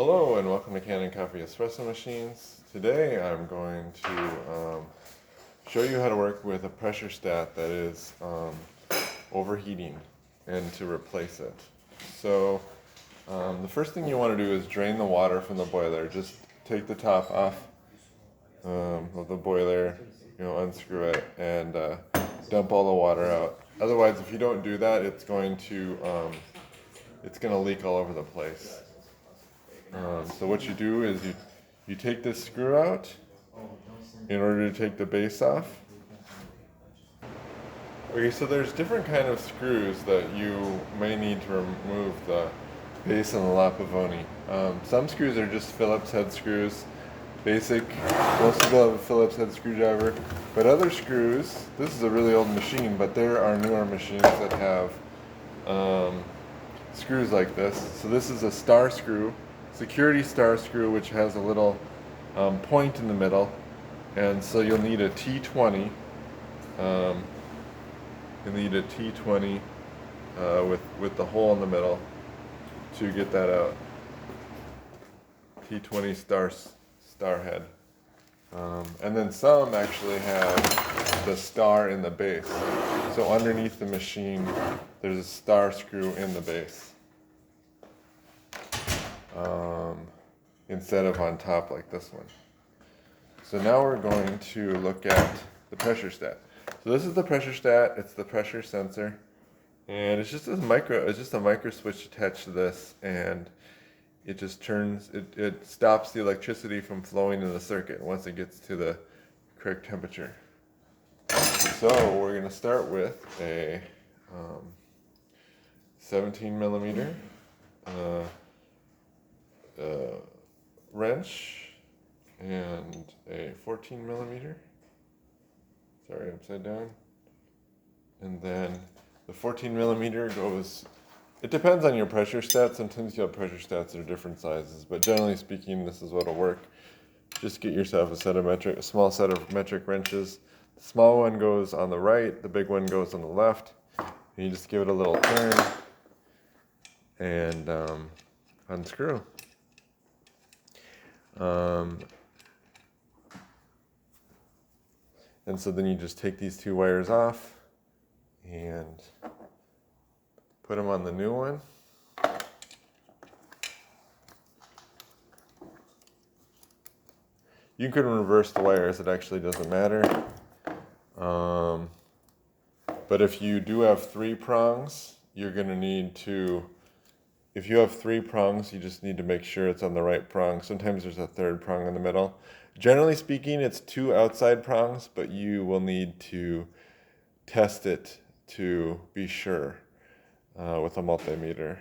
Hello and welcome to Kanen Coffee Espresso Machines. Today I'm going to show you how to work with a pressure stat that is overheating and to replace it. So the first thing you want to do is drain the water from the boiler. Just take the top off of the boiler, unscrew it and dump all the water out. Otherwise, if you don't do that, it's going to leak all over the place. So what you do is you take this screw out in order to take the base off. Okay, so there's different kind of screws that you may need to remove the base and the Pavoni. Some screws are just Phillips head screws, basic. Most people have a Phillips head screwdriver, but other screws. This is a really old machine, but there are newer machines that have screws like this. So this is a star screw. Security star screw, which has a little point in the middle, and so you'll need a T20. You'll need a T20 with the hole in the middle to get that out. T20 star head, and then some actually have the star in the base. So underneath the machine, there's a star screw in the base. Instead of on top like this one. So now we're going to look at the pressure stat. So this is the pressure stat. It's the pressure sensor, and it's just a micro switch attached to this, and it just turns. It stops the electricity from flowing in the circuit once it gets to the correct temperature. So we're going to start with a 17 millimeter. Wrench and a 14 millimeter. Sorry, upside down. And then the 14 millimeter goes, it depends on your pressure stat. Sometimes you have pressure stats that are different sizes, but generally speaking, this is what'll work. Just get yourself a small set of metric wrenches. The small one goes on the right, the big one goes on the left. And you just give it a little turn and unscrew. And so then you just take these two wires off and put them on the new one. You can reverse the wires, it actually doesn't matter. But if you do have three prongs, you're going to need to, if you have three prongs, you just need to make sure it's on the right prong. Sometimes there's a third prong in the middle. Generally speaking, it's two outside prongs, but you will need to test it to be sure with a multimeter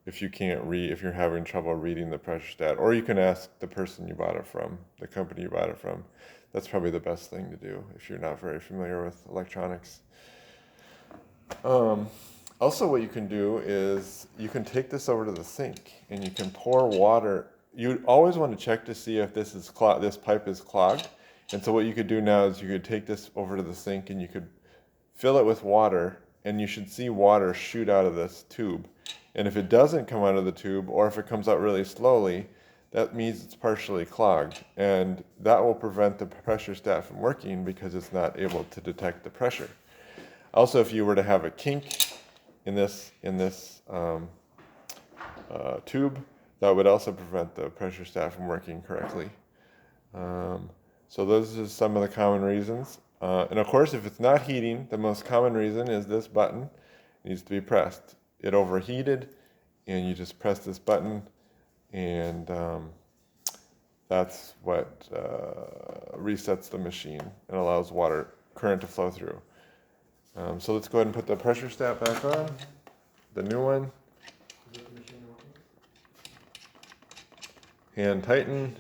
if you're having trouble reading the pressure stat. Or you can ask the person you bought it from, the company you bought it from. That's probably the best thing to do if you're not very familiar with electronics. Also, what you can do is you can take this over to the sink and you can pour water. You always want to check to see if this pipe is clogged. And so what you could do now is you could take this over to the sink and you could fill it with water, and you should see water shoot out of this tube. And if it doesn't come out of the tube, or if it comes out really slowly, that means it's partially clogged. And that will prevent the pressure stat from working because it's not able to detect the pressure. Also, if you were to have a kink in this tube, that would also prevent the pressure stat from working correctly. So those are some of the common reasons. And of course, if it's not heating, the most common reason is this button needs to be pressed. It overheated, and you just press this button, and that's what resets the machine and allows current to flow through. So let's go ahead and put the pressure stat back on, the new one. Hand tighten.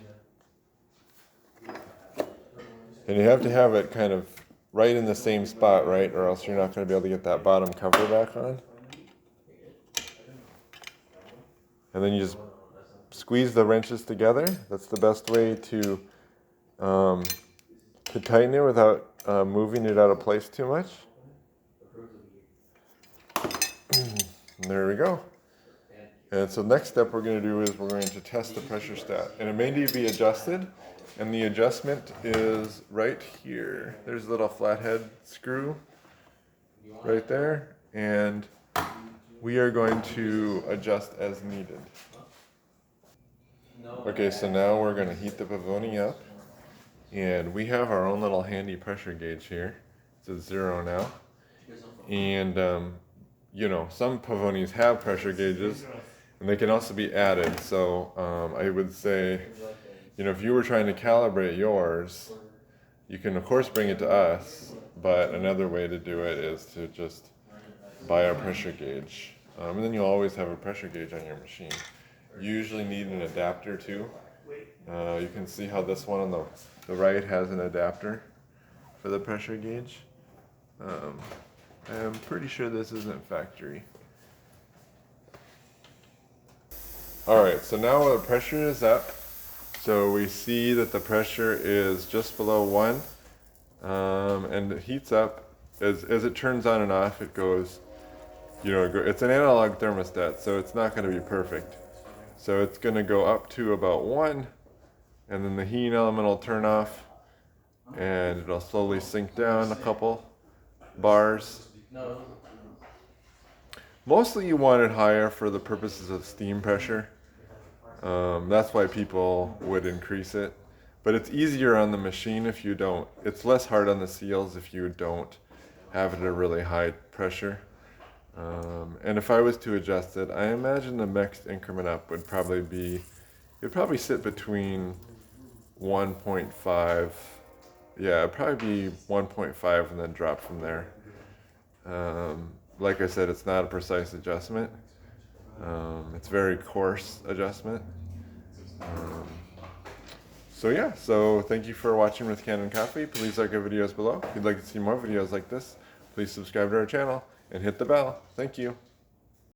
And you have to have it kind of right in the same spot, right? Or else you're not going to be able to get that bottom cover back on. And then you just squeeze the wrenches together. That's the best way to tighten it without moving it out of place too much. And there we go. And so next step we're going to do is we're going to test the pressure stat. And it may need to be adjusted. And the adjustment is right here. There's a little flathead screw right there. And we are going to adjust as needed. Okay, so now we're going to heat the Pavoni up. And we have our own little handy pressure gauge here. It's at 0 now. And, you know, some Pavonis have pressure gauges, and they can also be added. So I would say, you know, if you were trying to calibrate yours, you can of course bring it to us, but another way to do it is to just buy a pressure gauge. And then you'll always have a pressure gauge on your machine. You usually need an adapter too. You can see how this one on the right has an adapter for the pressure gauge. I'm pretty sure this isn't factory. Alright, so now the pressure is up. So we see that the pressure is just below 1. And it heats up. As it turns on and off, it goes, you know, it's an analog thermostat, so it's not going to be perfect. So it's going to go up to about 1, and then the heating element will turn off, and it'll slowly sink down a couple bars. Mostly you want it higher for the purposes of steam pressure. That's why people would increase it. But it's easier on the machine if you don't. It's less hard on the seals if you don't have it at a really high pressure. And if I was to adjust it, I imagine the next increment up would probably be, it'd probably sit between 1.5. Yeah, it'd probably be 1.5 and then drop from there. Like I said, it's not a precise adjustment. It's very coarse adjustment. So yeah, so thank you for watching with Kanen Coffee. Please like our videos below. If you'd like to see more videos like this, please subscribe to our channel and hit the bell. Thank you.